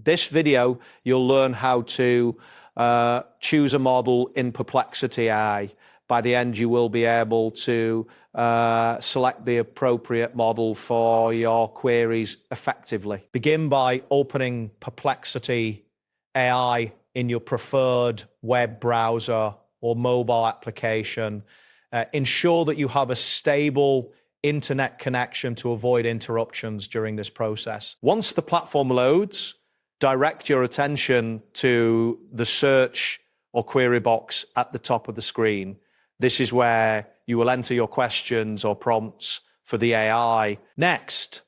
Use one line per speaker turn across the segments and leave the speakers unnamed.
this video, you'll learn how to choose a model in Perplexity AI. By the end, you will be able to select the appropriate model for your queries effectively. Begin by opening Perplexity AI in your preferred web browser or mobile application. Ensure that you have a stable internet connection to avoid interruptions during this process. Once the platform loads, direct your attention to the search or query box at the top of the screen. This is where you will enter your questions or prompts for the AI. Next,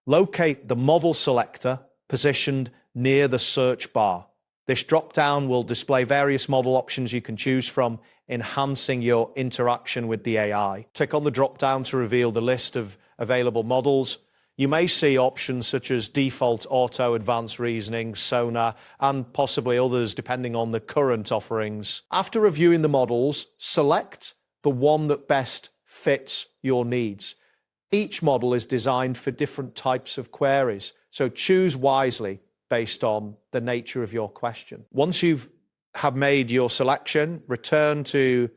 locate the model selector positioned near the search bar. This drop-down will display various model options you can choose from, enhancing your interaction with the AI. Click on the drop-down to reveal the list of available models. You may see options such as default, auto, advanced reasoning, sonar, and possibly others depending on the current offerings. After reviewing the models, select the one that best fits your needs. Each model is designed for different types of queries, so choose wisely based on the nature of your question. Once you have made your selection, return to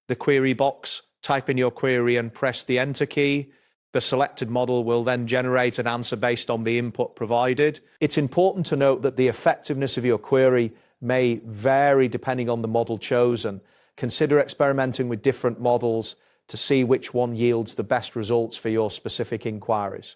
the query box, type in your query and press the enter key. The selected model will then generate an answer based on the input provided. It's important to note that the effectiveness of your query may vary depending on the model chosen. Consider experimenting with different models to see which one yields the best results for your specific inquiries.